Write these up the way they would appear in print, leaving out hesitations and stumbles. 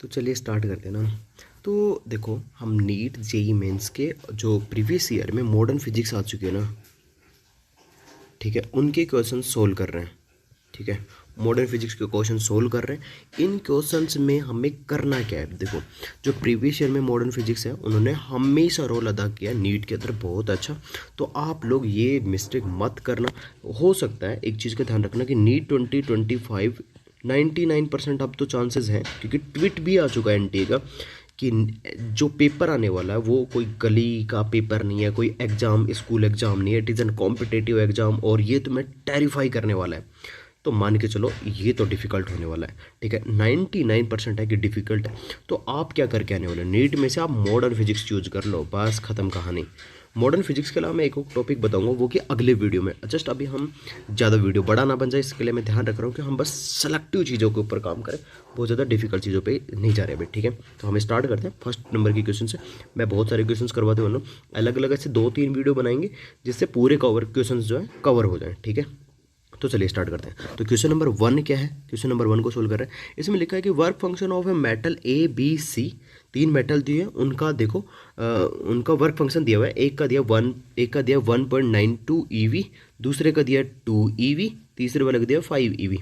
तो चलिए स्टार्ट करते हैं ना। तो देखो, हम नीट जेई मेंस के जो प्रीवियस ईयर में मॉडर्न फिजिक्स आ चुके हैं ना, ठीक है, उनके क्वेश्चन सोल्व कर रहे हैं। ठीक है, मॉडर्न फिजिक्स के क्वेश्चन सोल्व कर रहे हैं। इन क्वेश्चंस में हमें करना क्या है? देखो, जो प्रीवियस ईयर में मॉडर्न फिजिक्स है उन्होंने हमेशा रोल अदा किया नीट के अंदर बहुत अच्छा। तो आप लोग ये मिस्टेक मत करना। हो सकता है एक चीज़ का ध्यान रखना कि नीट 2025 99% अब तो चांसेस हैं, क्योंकि ट्वीट भी आ चुका है एनटीए का कि जो पेपर आने वाला है वो कोई गली का पेपर नहीं है, कोई एग्ज़ाम स्कूल एग्ज़ाम नहीं है, it is an competitive exam और ये तुम्हें टेरिफाई करने वाला है। तो मान के चलो ये तो डिफ़िकल्ट होने वाला है। ठीक है, 99% है कि डिफ़िकल्ट है। तो आप क्या करके आने वाले, नीट में से आप मॉडर्न फिजिक्स चूज कर लो, बस ख़त्म कहानी। मॉडर्न फिजिक्स के अलावा मैं एक और टॉपिक बताऊंगा, वो कि अगले वीडियो में। जस्ट अभी हम ज़्यादा वीडियो बड़ा ना बन जाए, इसके लिए मैं ध्यान रख रहा हूँ कि हम बस सेलेक्टिव चीज़ों के ऊपर काम करें, बहुत ज़्यादा डिफिकल्ट चीज़ों पे नहीं जा रहे अभी। ठीक है, तो हम स्टार्ट करते हैं फर्स्ट नंबर की क्वेश्चन से। मैं बहुत सारे क्वेश्चंस करवाते हुए अलग अलग ऐसे 2-3 वीडियो बनाएंगे जिससे पूरे क्वेश्चंस जो है कवर हो जाए। ठीक है, तो चलिए स्टार्ट करते हैं। तो क्वेश्चन नंबर 1 क्या है? क्वेश्चन नंबर 1 को सोल्व कर रहे हैं। इसमें लिखा है कि work function of a metal A B C, 3 metal दिए हैं, उनका देखो उनका वर्क फंक्शन दिया हुआ है। एक का दिया 1.92 ईवी, दूसरे का दिया 2 ईवी, तीसरे वाले का दिया 5 ईवी।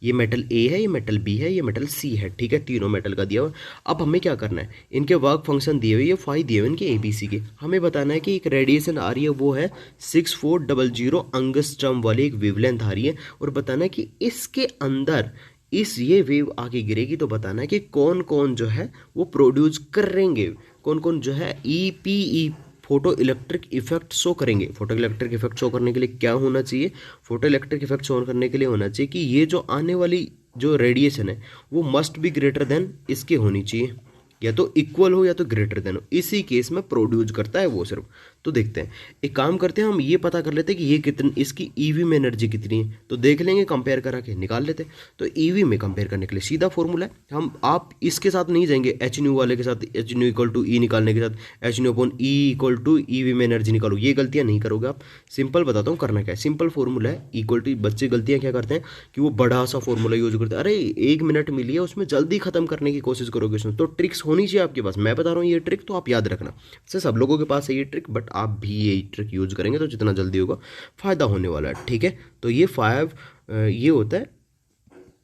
ये मेटल ए है, ये मेटल बी है, ये मेटल सी है। ठीक है, तीनों मेटल का दिया हुआ। अब हमें क्या करना है, इनके वर्क फंक्शन दिए हुए, ये 5 दिए हुए इनके ए बी सी के। हमें बताना है कि एक रेडिएशन आ रही है, वो है 6400 अंगस्ट्रम वाली एक वेवलेंथ आ रही है, और बताना है कि इसके अंदर ये वेव आगे गिरेगी। तो बताना है कि कौन कौन जो है वो प्रोड्यूस करेंगे, कौन कौन जो है ई फोटो इलेक्ट्रिक इफेक्ट शो करेंगे। फोटो इलेक्ट्रिक इफेक्ट शो करने के लिए क्या होना चाहिए? फोटो इलेक्ट्रिक इफेक्ट शो करने के लिए होना चाहिए कि ये जो आने वाली जो रेडिएशन है वो मस्ट बी ग्रेटर देन इसके होनी चाहिए, या तो इक्वल हो या तो ग्रेटर देन हो। इसी केस में प्रोड्यूस करता है वो सिर्फ। तो देखते हैं, एक काम करते हैं, हम ये पता कर लेते हैं कि ये कितनी, इसकी ईवी में एनर्जी कितनी है, तो देख लेंगे, कंपेयर करा के निकाल लेते हैं। तो ईवी में कंपेयर करने के लिए सीधा फॉर्मूला है, हम आप इसके साथ नहीं जाएंगे एच न्यू वाले के साथ, h nu equal to E निकालने के साथ h nu upon E equal to eV में एनर्जी निकालो, ये गलतियां नहीं करोगे आप। सिंपल बताता हूँ करना क्या है, सिंपल फॉर्मूला है इक्वल टू। बच्चे गलतियां क्या करते हैं कि वो बड़ा सा फॉर्मूला यूज करते हैं, अरे 1 मिनट मिली है उसमें जल्दी खत्म करने की कोशिश करोगे उसमें। तो ट्रिक्स होनी चाहिए आपके पास, मैं बता रहा हूँ ये ट्रिक, तो आप याद रखना। वैसे सब लोगों के पास है ये ट्रिक, बट आप भी ये ट्रिक यूज करेंगे तो जितना जल्दी होगा फायदा होने वाला है। ठीक है, तो ये 5 ये होता है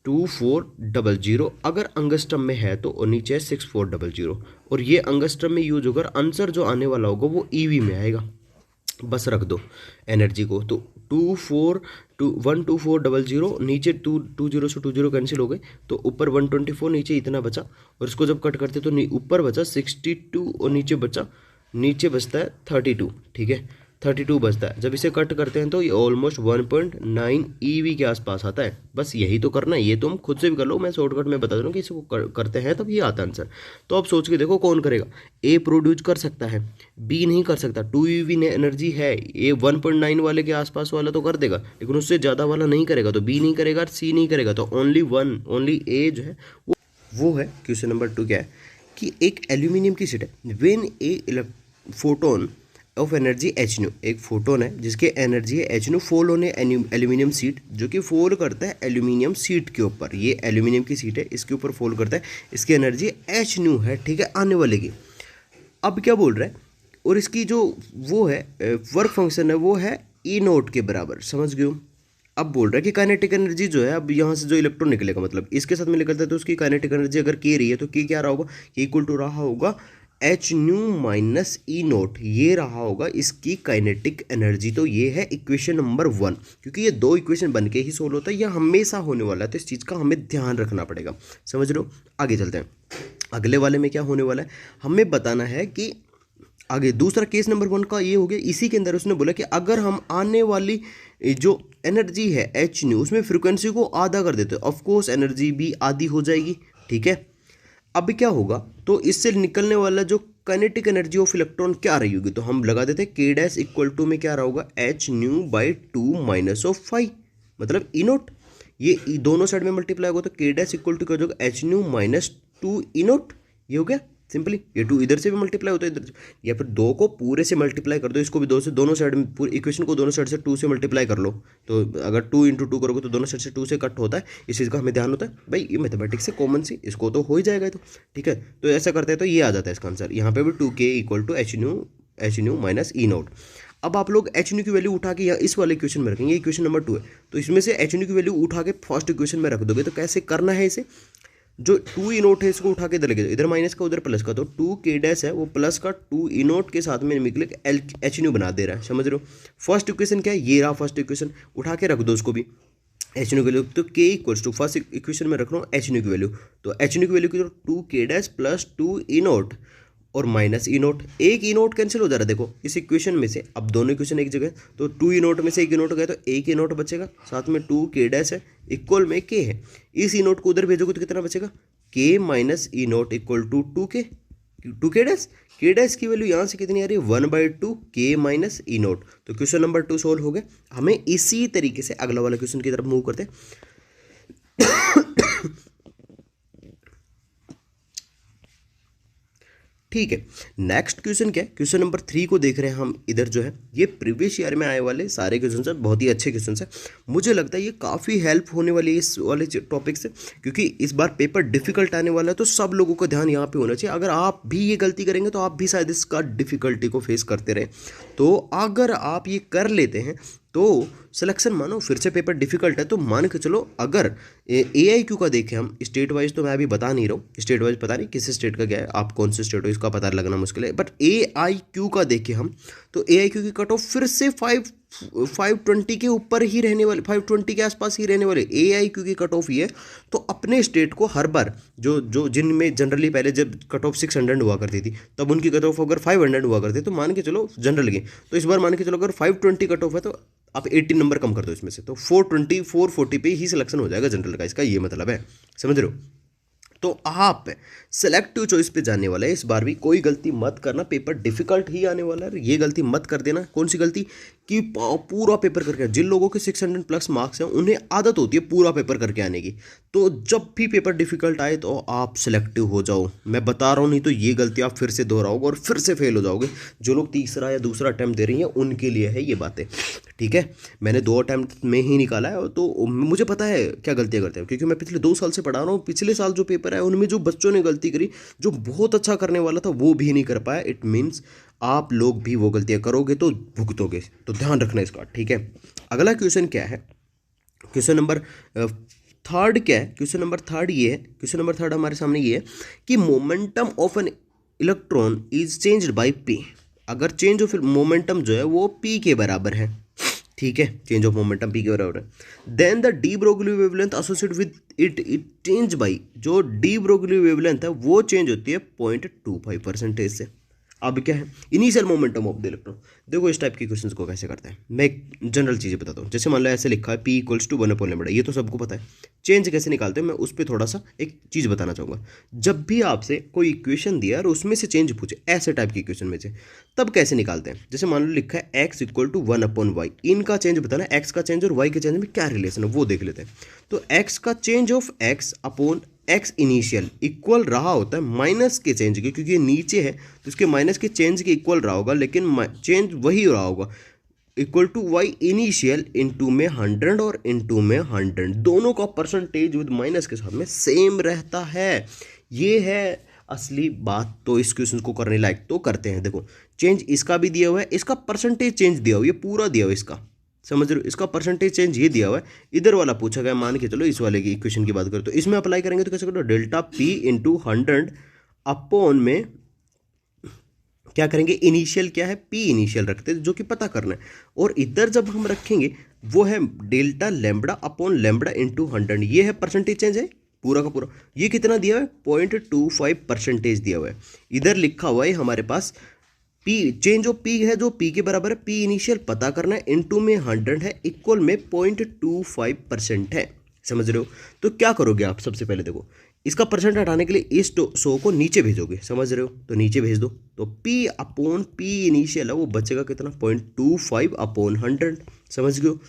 2400, अगर अंगस्ट्रम में है तो नीचे है 6400, और ये अंगस्ट्रम में यूज होकर आंसर जो आने वाला होगा वो ईवी में आएगा। बस रख दो एनर्जी को, तो 12400, नीचे 2 से 2 कैंसिल हो गए, तो ऊपर 124, नीचे इतना बचा, और इसको जब कट करते तो ऊपर बचा 62 और नीचे बचता है 32। ठीक है, 32 बचता है। जब इसे कट करते हैं तो ये ऑलमोस्ट 1.9 ईवी के आसपास आता है। बस यही तो करना है, ये तुम खुद से भी कर लो, मैं शॉर्टकट में बता दे रहा हूँ कि इसको करते हैं तब ये आता है आंसर। तो अब सोच के देखो कौन करेगा। ए प्रोड्यूस कर सकता है, बी नहीं कर सकता। 2 ईवी ने एनर्जी है, ए 1.9 वाले के आसपास वाला तो कर देगा, लेकिन उससे ज़्यादा वाला नहीं करेगा, तो बी नहीं करेगा, सी नहीं करेगा, तो ओनली ए जो है वो है। क्वेश्चन नंबर 2 क्या है कि एक एल्यूमिनियम की शीट है, when a photon of energy H new, एक फोटोन है जिसकी एनर्जी है एच न्यू, फॉल होने एल्यूमिनियम सीट, जो कि फॉल करता है एल्यूमिनियम सीट के ऊपर। ये एल्यूमिनियम की सीट है, इसके ऊपर फॉल करता है, इसकी एनर्जी एच न्यू है। ठीक है, आने वाले की। अब क्या बोल रहा है, और इसकी जो वो है वर्क फंक्शन है वो है ई नोट के बराबर। समझ गए हो? अब बोल रहा है कि काइनेटिक एनर्जी जो है, अब यहाँ से जो इलेक्ट्रॉन निकलेगा, मतलब इसके साथ में निकलता है, तो उसकी काइनेटिक एनर्जी अगर के रही है तो के क्या रहा होगा, के इक्वल टू रहा होगा H nu minus E note, ये रहा होगा इसकी काइनेटिक एनर्जी। तो ये है इक्वेशन नंबर 1, क्योंकि ये 2 इक्वेशन बन के ही सोल्व होता है, यह हमेशा होने वाला है, तो इस चीज़ का हमें ध्यान रखना पड़ेगा। समझ लो, आगे चलते हैं। अगले वाले में क्या होने वाला है, हमें बताना है कि आगे दूसरा केस नंबर 1 का ये हो गया। इसी के अंदर उसने बोला कि अगर हम आने वाली जो एनर्जी है एच न्यू, उसमें फ्रिक्वेंसी को आधा कर देते, ऑफ कोर्स एनर्जी भी आधी हो जाएगी। ठीक है, अब क्या होगा, तो इससे निकलने वाला जो काइनेटिक एनर्जी ऑफ इलेक्ट्रॉन क्या रही होगी, तो हम लगा देते हैं के डैश इक्वल टू में क्या रहा होगा, H new by 2 minus of 5, मतलब ई नोट। ये दोनों साइड में मल्टीप्लाई होगा, तो के डैश इक्वल टू क्या हो जाएगा, H nu minus 2 E note. ये हो गया। सिंपली ये 2 इधर से भी मल्टीप्लाई होता है इधर से, या फिर 2 को पूरे से मल्टीप्लाई कर दो, इसको भी 2 से, दोनों साइड में पूरी इक्वेशन को दोनों साइड से 2 से मल्टीप्लाई कर लो। तो अगर 2 इंटू 2 करोगे तो दोनों साइड से 2 से कट होता है, इस चीज़ का हमें ध्यान होता है भाई, ये मैथमेटिक्स से कॉमन सी, इसको तो हो ही जाएगा। तो ठीक है, तो ऐसा करते हैं तो ये आ जाता है इसका आंसर। यहाँ पे भी 2k equal to h nu minus E naught. अब आप लोग एच न्यू की वैल्यू उठा के यहाँ इस वाले इक्वेशन में रखेंगे, इक्वेशन नंबर 2 है, तो इसमें से एच न्यू की वैल्यू उठा के फर्स्ट इक्वेशन में रख दोगे। तो कैसे करना है इसे, जो 2 ई नोट है इसको उठा के इधर लेके, इधर माइनस का उधर प्लस का, तो 2k डैश है वो प्लस का 2 ई नोट के साथ में निकले एल एच न्यू बना दे रहा है, समझ रहे हो। फर्स्ट इक्वेशन क्या है, ये रहा फर्स्ट इक्वेशन, उठा के रख दो उसको भी एच न्यू की वैल्यू। तो k equals to first equation में रख रहा हूँ एच न्यू की वैल्यू, तो एच न्यू की वैल्यू की तो 2k dash plus 2 E naught और माइनस ई नोट, एक ई नोट कैंसिल हो जा रहा है देखो इस इक्वेशन में से। अब दोनों इक्वेशन एक जगह, तो 2 ई नोट में से एक ई नोट गया तो एक ई नोट बचेगा, साथ में 2k डैश है इक्वल में k है, इस ई नोट को उधर भेजोगे तो कितना बचेगा, k minus E naught equal to 2k dash, k dash की वैल्यू यहाँ से कितनी आ रही है 1/2 k माइनस ई नोट। तो क्वेश्चन नंबर 2 सोल्व हो गया। हमें इसी तरीके से अगला वाला क्वेश्चन की तरफ मूव करते हैं। ठीक है, नेक्स्ट क्वेश्चन क्या है, क्वेश्चन नंबर 3 को देख रहे हैं हम। इधर जो है ये प्रीवियस ईयर में आए वाले सारे क्वेश्चन हैं, बहुत ही अच्छे क्वेश्चन हैं। मुझे लगता है ये काफ़ी हेल्प होने वाली है इस वाले टॉपिक से, क्योंकि इस बार पेपर डिफिकल्ट आने वाला है, तो सब लोगों का ध्यान यहाँ पे होना चाहिए। अगर आप भी ये गलती करेंगे तो आप भी शायद इसका डिफिकल्टी को फेस करते रहे। तो अगर आप ये कर लेते हैं तो सिलेक्शन मानो फिर से पेपर डिफिकल्ट है तो मान के चलो। अगर AIQ का देखें हम, स्टेट वाइज तो मैं अभी बता नहीं रहा हूँ, स्टेट वाइज पता नहीं किस स्टेट का क्या है, आप कौन से स्टेट हो इसका पता लगना मुश्किल है, बट AIQ का देखें हम तो AIQ की कट ऑफ फिर से 520 के ऊपर ही रहने वाले, 520 के आसपास ही रहने वाले AIQ की कट ऑफ ही है। तो अपने स्टेट को हर बार जो जिनमें जनरली पहले जब कट ऑफ 600 हुआ करती थी तब उनकी कट ऑफ अगर 500 हुआ करती तो मान के चलो जनरल की, तो इस बार मान के चलो अगर 520 कट ऑफ है तो आप 18 नंबर कम कर दो इसमें से, तो 420 440 पे ही सिलेक्शन हो जाएगा जनरल का, इसका ये मतलब है, समझ रहे हो। तो आप सेलेक्टिव चॉइस पे जाने वाला है इस बार भी, कोई गलती मत करना, पेपर डिफिकल्ट ही आने वाला है, ये गलती मत कर देना। कौन सी गलती, कि पूरा पेपर करके, जिन लोगों के 600 प्लस मार्क्स हैं उन्हें आदत होती है पूरा पेपर करके आने की, तो जब भी पेपर डिफिकल्ट आए तो आप सेलेक्टिव हो जाओ, मैं बता रहा हूँ, नहीं तो ये गलती आप फिर से दोहराओगे और फिर से फेल हो जाओगे। जो लोग तीसरा या दूसरा अटैम्प्ट दे रही हैं उनके लिए है ये बातें, ठीक है। मैंने 2 अटैम्प्ट में ही निकाला है, तो मुझे पता है क्या गलतियाँ करते हैं, क्योंकि मैं पिछले 2 साल से पढ़ा रहा हूँ। पिछले साल जो पेपर है उनमें जो बच्चों ने गलती करी, जो बहुत अच्छा करने वाला था वो भी नहीं कर पाया, इट मीन्स आप लोग भी वो गलतियाँ करोगे तो भुगतोगे, तो ध्यान रखना इसका, ठीक है। अगला क्वेश्चन क्या है, क्वेश्चन नंबर 3 क्या है, क्वेश्चन नंबर 3 ये है, क्वेश्चन नंबर 3 हमारे सामने ये है कि momentum of an electron is changed by p। अगर चेंज ऑफ मोमेंटम जो है वो p के बराबर है, ठीक है, चेंज ऑफ मोमेंटम p के बराबर है, then the de Broglie wavelength associate with it change by, जो डी ब्रोगली वेवलेंथ है वो चेंज होती है 0.25% से। अब क्या है, initial momentum of the electron. देखो इस टाइप के क्वेश्चंस को कैसे करते हैं, मैं एक जनरल चीज़ें बताता हूँ। जैसे मान लो ऐसे लिखा है p इक्वल्स टू 1/λ, ये तो सबको पता है। चेंज कैसे निकालते हैं मैं उस पर थोड़ा सा एक चीज़ बताना चाहूँगा। जब भी आपसे कोई इक्वेशन दिया और उसमें से चेंज पूछे, ऐसे टाइप की इक्वेशन में से, तब कैसे निकालते हैं। जैसे मान लो लिखा है x इक्वल टू 1/y, इनका चेंज बताना, x का चेंज और y के चेंज में क्या रिलेशन है वो देख लेते हैं। तो x का change of x upon x initial equal रहा होता है माइनस के चेंज के, क्योंकि ये नीचे है तो इसके माइनस के चेंज के इक्वल रहा होगा, लेकिन चेंज वही रहा होगा, equal to y initial into में 100 और इनटू में 100, दोनों का परसेंटेज विद माइनस के साथ में सेम रहता है। ये है असली बात। तो इस क्वेश्चन को करने लायक तो करते हैं। देखो चेंज इसका भी दिया हुआ है, इसका परसेंटेज चेंज दिया हुआ है, ये पूरा दिया हुआ है, इसका समझ रहे हो, इसका परसेंटेज चेंज ये दिया हुआ है। इधर वाला पूछा गया, मान के चलो इस वाले की इक्वेशन की बात करें तो इसमें अप्लाई करेंगे तो कैसे करो, डेल्टा p इंटू 100 अपॉन में क्या करेंगे, इनिशियल क्या है, p इनिशियल रखते हैं जो कि पता करना है, और इधर जब हम रखेंगे वो है delta lambda upon lambda into 100, ये है परसेंटेज चेंज है पूरा का पूरा। ये कितना दिया हुआ है, 0.25% दिया हुआ है। इधर लिखा हुआ है हमारे पास p, चेंज ऑफ p है जो p के बराबर है, p इनिशियल पता करना है, इनटू में 100 है, इक्वल में 0.25% है, समझ रहे हो। तो क्या करोगे आप, सबसे पहले देखो इसका परसेंट हटाने के लिए इस 100 को नीचे भेजोगे, समझ रहे हो, तो नीचे भेज दो, तो p अपॉन p इनिशियल है वो बचेगा कितना, 0.25 अपॉन 100, समझ गए हो।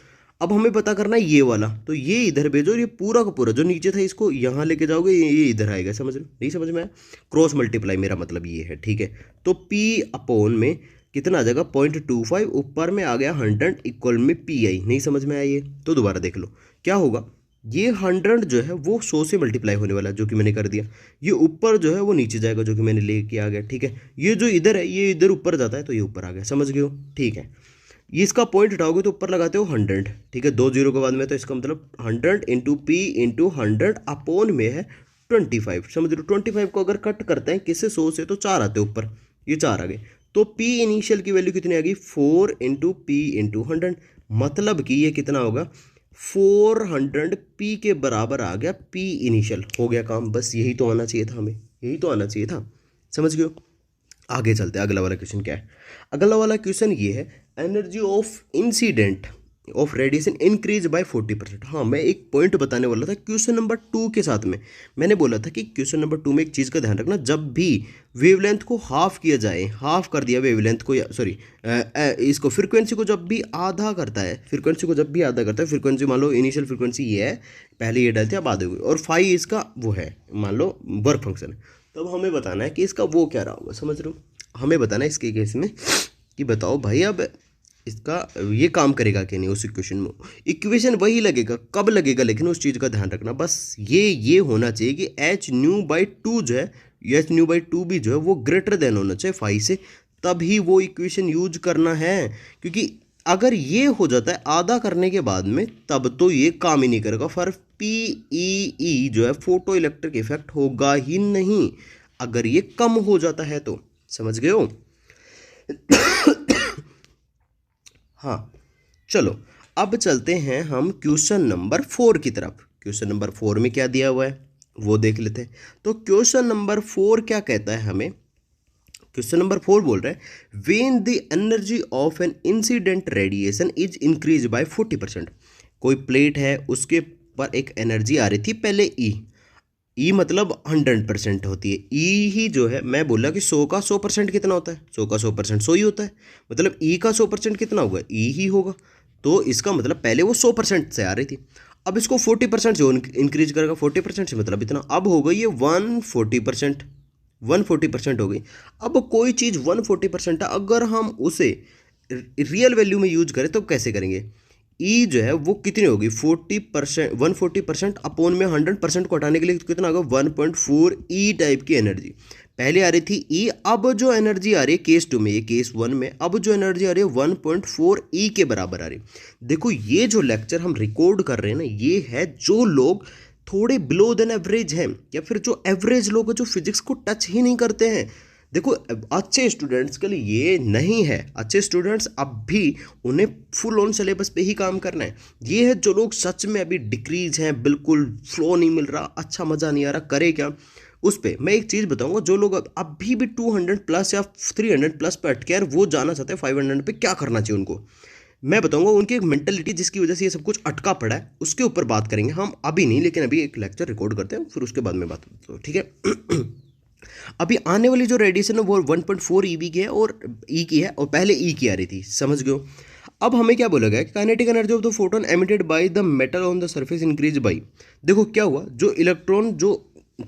अब हमें पता करना है ये वाला, तो ये इधर भेजो और ये पूरा का पूरा जो नीचे था इसको यहाँ लेके जाओगे, ये इधर आएगा। समझ रहे हो? नहीं समझ में आया? क्रॉस मल्टीप्लाई मेरा मतलब ये है, ठीक है। तो P अपॉन में कितना आ जाएगा 0.25, ऊपर में आ गया 100 इक्वल में PI। नहीं समझ में आया ये? तो दोबारा देख लो क्या होगा। ये 100 जो है वो 100 से मल्टीप्लाई होने वाला है, जो कि मैंने कर दिया। ये ऊपर जो है वो नीचे जाएगा, जो कि मैंने लेके आ गया, ठीक है। ये जो इधर है ये इधर ऊपर जाता है, तो ये ऊपर आ गया। समझ गए हो? ठीक है। ये इसका पॉइंट उठाओगे तो ऊपर लगाते हो 100, ठीक है, 2 जीरो के बाद में, तो इसका मतलब 100 इंटू P इंटू 100 अपॉन में है 25। समझ लो 25 को अगर कट करते हैं किससे 100 से, तो 4 आते हैं ऊपर, ये 4 आ गए। तो P इनिशियल की वैल्यू कितनी आ गई 4 इंटू P इंटू 100, मतलब कि ये कितना होगा 400 P के बराबर आ गया P इनिशियल। हो गया काम, बस यही तो आना चाहिए था हमें, यही तो आना चाहिए था। समझ गए हो? आगे चलते हैं, अगला वाला क्वेश्चन क्या है। अगला वाला क्वेश्चन ये है, energy of incident of radiation increase by 40%। हाँ, मैं एक पॉइंट बताने वाला था क्वेश्चन नंबर 2 के साथ में। मैंने बोला था कि क्वेश्चन नंबर 2 में एक चीज़ का ध्यान रखना, जब भी वेवलेंथ को हाफ किया जाए, हाफ कर दिया वेवलेंथ को, या सॉरी इसको फ्रीक्वेंसी को जब भी आधा करता है, फ्रीक्वेंसी को जब भी आधा करता है, फ्रीक्वेंसी मान लो इनिशियल फ्रीक्वेंसी ये है, पहले ये डालते हैं अब आधे हुए, और फाई इसका वो है, मान लो वर्क फंक्शन। तब हमें बताना है कि इसका वो क्या रहा होगा। समझ रहे हो? हमें बताना है इसके केस में कि बताओ भाई अब इसका ये काम करेगा कि नहीं। उस इक्वेशन में इक्वेशन वही लगेगा, कब लगेगा, लेकिन उस चीज़ का ध्यान रखना, बस ये होना चाहिए कि एच न्यू बाई 2 जो है, एच न्यू बाई 2 भी जो है वो ग्रेटर देन होना चाहिए 5 से, तभी वो इक्वेशन यूज करना है। क्योंकि अगर ये हो जाता है आधा करने के बाद में, तब तो ये काम ही नहीं करेगा, फिर PEE जो है फोटो इलेक्ट्रिक इफेक्ट होगा ही नहीं, अगर ये कम हो जाता है तो। समझ गए हो? हाँ, चलो अब चलते हैं हम क्वेश्चन नंबर 4 की तरफ। क्वेश्चन नंबर 4 में क्या दिया हुआ है वो देख लेते हैं। तो क्वेश्चन नंबर 4 क्या कहता है हमें? क्वेश्चन नंबर 4 बोल रहा है, when the energy of an incident radiation is increase by 40%। कोई प्लेट है, उसके पर एक एनर्जी आ रही थी पहले ई मतलब 100% होती है। ई ही जो है, मैं बोला कि 100 का 100% कितना होता है, 100 का 100% 100 ही होता है, मतलब ई का 100% कितना होगा, ई ही होगा। तो इसका मतलब पहले वो 100% से आ रही थी, अब इसको 40% से इंक्रीज करेगा, 40% से मतलब इतना, अब हो गई ये 140%, 140% हो गई। अब कोई चीज़ 140% है, अगर हम उसे रियल वैल्यू में यूज करें तो कैसे करेंगे? ई जो है वो कितनी होगी 40%, 140% अपॉन में 100% को हटाने के लिए कितना होगा 1.4 ई टाइप की एनर्जी। पहले आ रही थी ई, अब जो एनर्जी आ रही है केस 2 में, ये केस 1 में, अब जो एनर्जी आ रही है 1.4 ई के बराबर आ रही है। देखो ये जो लेक्चर हम रिकॉर्ड कर रहे हैं ना, ये है जो लोग थोड़े बिलो देन एवरेज हैं, या फिर जो एवरेज लोग जो फिजिक्स को टच ही नहीं करते हैं। देखो अच्छे स्टूडेंट्स के लिए ये नहीं है, अच्छे स्टूडेंट्स अब भी उन्हें फुल ऑन सिलेबस पे ही काम करना है। ये है जो लोग सच में अभी डिक्रीज हैं, बिल्कुल फ्लो नहीं मिल रहा, अच्छा मज़ा नहीं आ रहा, करे क्या उस पर मैं एक चीज़ बताऊंगा। जो लोग अभी भी 200 प्लस या 300 प्लस पे अटके यार, वो जाना चाहते हैं 500 पे, क्या करना चाहिए उनको मैं बताऊंगा। उनकी एक मेंटलिटी जिसकी वजह से ये सब कुछ अटका पड़ा है, उसके ऊपर बात करेंगे हम, अभी नहीं, लेकिन अभी एक लेक्चर रिकॉर्ड करते हैं, फिर उसके बाद में बात करते हैं, ठीक है। अभी आने वाली जो रेडिएशन है वो 1.4 ईवी की है, और ई की है, और पहले ई की आ रही थी। समझ गए हो? अब हमें क्या बोला गया कि kinetic energy of the photon emitted by the metal on the surface increase by. देखो क्या हुआ, जो इलेक्ट्रॉन जो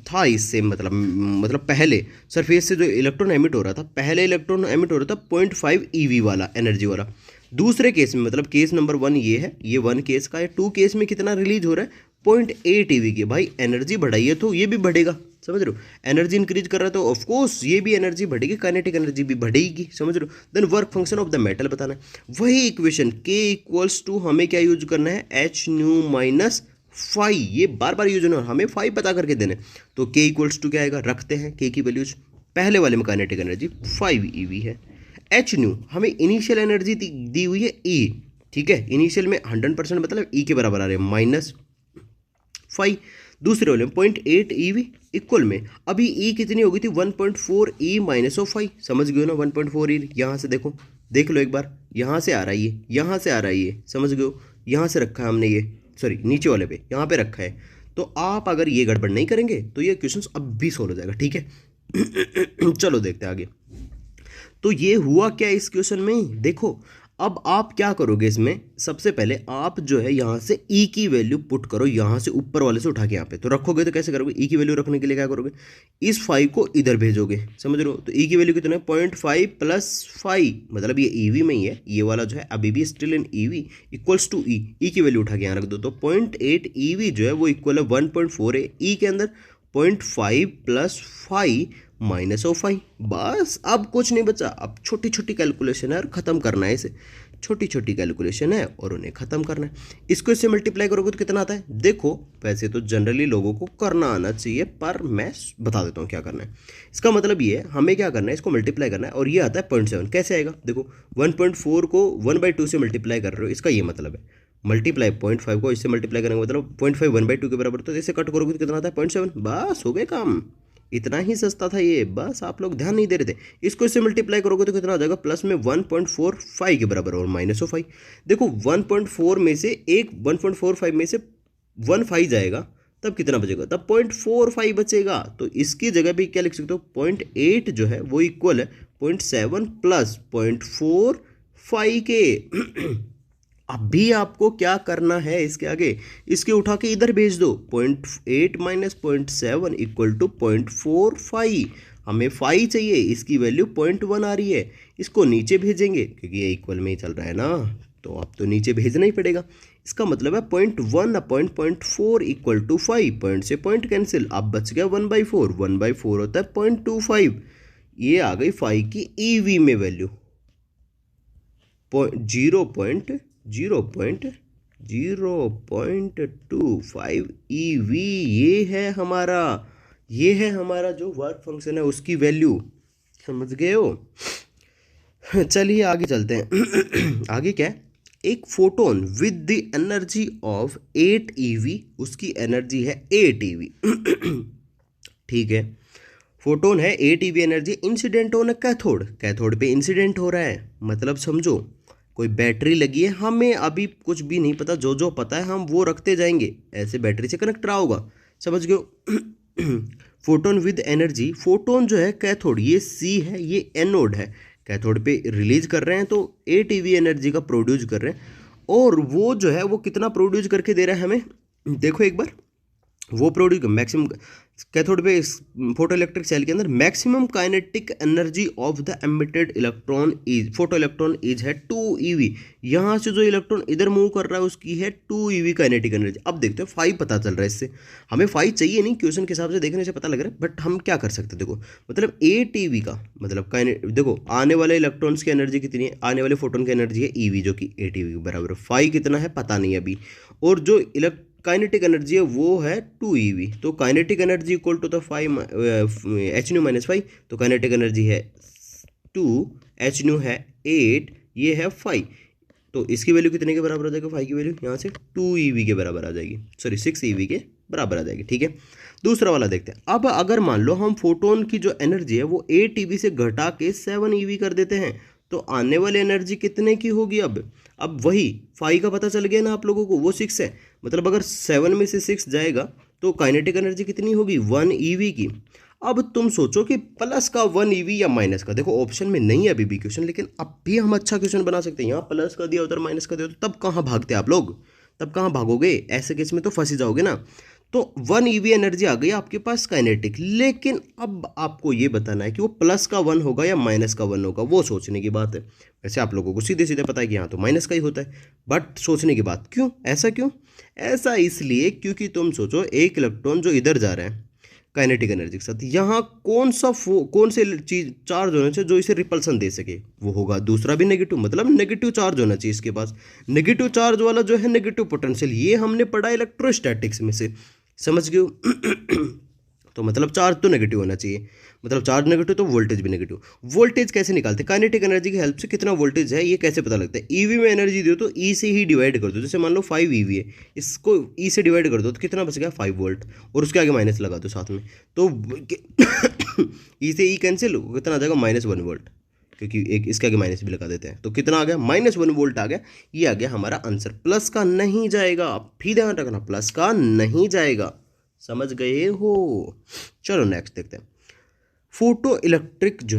था इससे मतलब पहले सरफेस से जो इलेक्ट्रॉन एमिट हो रहा था, पहले इलेक्ट्रॉन एमिट हो रहा था 0.5 ईवी वाला एनर्जी वाला। दूसरे केस में मतलब केस नंबर 1 ये है, ये 1 केस का है। 2 केस में कितना रिलीज हो रहा है 0.8 ईवी की। भाई एनर्जी बढ़ाइए तो ये भी बढ़ेगा, समझ रहे हो? एनर्जी इंक्रीज कर रहा है तो ऑफ कोर्स ये भी एनर्जी बढ़ेगी, काइनेटिक एनर्जी भी बढ़ेगी, समझ रहे हो? Then work function of the metal बताना है। वही इक्वेशन के इक्वल्स टू हमें क्या यूज करना है, एच न्यू माइनस फाई। ये बार बार यूज होना, हमें फाई पता करके देना है। तो के इक्वल्स टू क्या आएगा, रखते हैं के की वैल्यूज। पहले वाले में काइनेटिक एनर्जी 5 ईवी है। एच न्यू हमें इनिशियल एनर्जी दी हुई है ई, ठीक है, इनिशियल में 100% मतलब ई के बराबर आ रहे हैं -5। दूसरे वाले में 0.8 ईवी इक्वल में अभी ई कितनी हो गई थी 1.4 ई माइनस ऑफ 5। समझ गए हो ना? 1.4 ई यहाँ से देखो, देख लो एक बार, यहाँ से आ रहा है ये, यहाँ से आ रहा है ये, समझ गए हो? यहाँ से रखा है हमने ये, सॉरी नीचे वाले पे यहाँ पे रखा है। तो आप अगर ये गड़बड़ नहीं करेंगे तो ये क्वेश्चन अब भी सोल्व हो जाएगा, ठीक है। चलो देखते हैं आगे। तो ये हुआ क्या इस क्वेश्चन में, देखो अब आप क्या करोगे इसमें, सबसे पहले आप जो है यहाँ से ई की वैल्यू पुट करो, यहाँ से ऊपर वाले से उठा के यहाँ पे। तो रखोगे तो कैसे करोगे, ई की वैल्यू रखने के लिए क्या करोगे, इस 5 को इधर भेजोगे, समझ रहे हो। तो ई की वैल्यू कितना है 0.5 + 5, मतलब ये ईवी में ही है, ये वाला जो है अभी भी still in EV equals to E. E की वैल्यू उठा के यहाँ रख दो, तो 0.8 ईवी जो है वो इक्वल है 1.4 है ई के अंदर, 0.5 + 5 -5। बस अब कुछ नहीं बचा, अब छोटी छोटी कैलकुलेशन है और ख़त्म करना है इसे। छोटी छोटी कैलकुलेशन है और उन्हें ख़त्म करना है। इसको इससे मल्टीप्लाई करोगे तो कितना आता है, देखो वैसे तो जनरली लोगों को करना आना चाहिए, पर मैं बता देता हूँ क्या करना है। इसका मतलब ये है, हमें क्या करना है, इसको मल्टीप्लाई करना है और ये आता है 0.7। कैसे आएगा, देखो 1.4 को 1/2 से मल्टीप्लाई कर रहे हो, इसका ये मतलब है मल्टीप्लाई 0.5 को इससे मल्टीप्लाई करेंगे, मतलब 0.5 1/2 के बराबर, तो इसे कट करोगे तो कितना आता है 0.7। बस हो गए काम, इतना ही सस्ता था ये, बस आप लोग ध्यान नहीं दे रहे थे। इसको इससे मल्टीप्लाई करोगे तो कितना आ जाएगा, प्लस में 1.45 के बराबर और -5। देखो 1.4 में से एक 1.45 में से 1 5 जाएगा, तब कितना बचेगा, तब 0.45 बचेगा। तो इसकी जगह भी क्या लिख सकते हो, 0.8 जो है वो इक्वल है 0.7 + 0.45 के। अभी आपको क्या करना है, इसके आगे इसके उठा के इधर भेज दो, 0.8 - 0.7 = 0.45। हमें 5 चाहिए, इसकी वैल्यू 0.1 आ रही है, इसको नीचे भेजेंगे क्योंकि ये इक्वल में ही चल रहा है ना, तो अब तो नीचे भेजना ही पड़ेगा। इसका मतलब है 0.1 अपॉन 0.4 = 5, पॉइंट से पॉइंट कैंसिल, अब बच गया 1/4, 1/4 होता है 0.25। ये आ गई 5 की ईवी में वैल्यू 0.25 ईवी। ये है हमारा जो वर्क फंक्शन है उसकी वैल्यू, समझ गए हो। चलिए आगे चलते हैं। आगे क्या है, एक photon with the energy of 8 EV, उसकी एनर्जी है 8 ईवी। ठीक है, फोटोन है 8 EV energy, incident on cathode, cathode पे इंसिडेंट हो रहा है, मतलब समझो कोई बैटरी लगी है, हमें अभी कुछ भी नहीं पता, जो जो पता है हम वो रखते जाएंगे, ऐसे बैटरी से कनेक्ट रहा होगा, समझ गए। फोटोन विद एनर्जी, फोटोन जो है कैथोड, ये सी है, ये एनोड है, कैथोड पे रिलीज कर रहे हैं तो 8 ईवी एनर्जी का प्रोड्यूस कर रहे हैं। और वो जो है वो कितना प्रोड्यूस करके दे रहा है हमें, देखो एक बार, वो प्रोड्यूस मैक्सिमम कैथोड पे फोटो इलेक्ट्रिक सेल के अंदर maximum kinetic energy of the emitted electron is, photo electron is है 2 ईवी। यहाँ से जो इलेक्ट्रॉन इधर मूव कर रहा है उसकी है 2 ईवी काइनेटिक एनर्जी। अब देखते हैं 5 पता चल रहा है इससे, हमें 5 चाहिए नहीं, क्वेश्चन के हिसाब से देखने से पता लग रहा है, बट हम क्या कर सकते हैं, देखो मतलब 8 ईवी का मतलब देखो आने वाले इलेक्ट्रॉन्स की एनर्जी कितनी है, आने वाले फोटोन की एनर्जी है ईवी, जो कि 8 ईवी के बराबर है। 5 कितना है पता नहीं अभी, और जो काइनेटिक एनर्जी है वो है 2 ईवी, तो kinetic energy equal to the 5 Hν - 5, तो काइनेटिक एनर्जी है 2, Hν है 8, ये है 5, तो इसकी वैल्यू कितने के बराबर आ जाएगी, 5 की वैल्यू यहाँ से 2 ईवी के बराबर आ जाएगी, सॉरी 6 ईवी के बराबर आ जाएगी। ठीक है, दूसरा वाला देखते हैं। अब अगर मान लो हम फोटोन की जो एनर्जी है वो 8 ईवी से घटा के 7 ईवी कर देते हैं, तो आने वाली एनर्जी कितने की होगी। अब वही 5 का पता चल गया ना आप लोगों को, वो 6 है, मतलब अगर 7 में से 6 जाएगा तो काइनेटिक एनर्जी कितनी होगी 1 ईवी की। अब तुम सोचो कि प्लस का 1 ईवी या माइनस का, देखो ऑप्शन में नहीं है अभी भी क्वेश्चन, लेकिन अब भी हम अच्छा क्वेश्चन बना सकते हैं। यहाँ प्लस का दिया उधर माइनस का दिया, तो तब कहाँ भागते आप लोग, तब कहाँ भागोगे, ऐसे केस में तो फंसी जाओगे ना। तो 1 ईवी एनर्जी आ गई आपके पास काइनेटिक, लेकिन अब आपको ये बताना है कि वो प्लस का 1 होगा या माइनस का 1 होगा, वो सोचने की बात है। वैसे आप लोगों को सीधे सीधे पता है कि यहाँ तो माइनस का ही होता है, बट सोचने की बात, क्यों ऐसा, क्यों ऐसा, इसलिए क्योंकि तुम सोचो एक इलेक्ट्रॉन जो इधर जा रहा है काइनेटिक एनर्जी के साथ, यहाँ कौन से चीज चार्ज होना चाहिए जो इसे रिपल्सन दे सके, वो होगा दूसरा भी नेगेटिव, मतलब नेगेटिव चार्ज होना चाहिए इसके पास। नेगेटिव चार्ज वाला जो है नेगेटिव पोटेंशियल, ये हमने पढ़ा इलेक्ट्रोस्टैटिक्स में से, समझ गए हो। तो मतलब चार्ज तो नेगेटिव होना चाहिए, मतलब चार्ज नेगेटिव तो वोल्टेज भी नेगेटिव। वोल्टेज कैसे निकालते हैं, काइनेटिक एनर्जी की हेल्प से कितना वोल्टेज है ये कैसे पता लगता है। ईवी में एनर्जी दो तो ई से ही डिवाइड कर दो, जैसे मान लो 5 ईवी है, इसको ई से डिवाइड कर दो तो कितना बच गया 5 वोल्ट, और उसके आगे माइनस लगा दो साथ में, तो ई से ई कैंसिल, कितना आ जाएगा -1 वोल्ट, क्योंकि एक इसके आगे माइनस भी लगा देते हैं, तो कितना आ गया -1 वोल्ट आ गया। ये आ गया हमारा आंसर, प्लस का नहीं जाएगा, आप भी ध्यान रखना प्लस का नहीं जाएगा, समझ गए हो। चलो नेक्स्ट देखते हैं। फोटो इलेक्ट्रिक जो है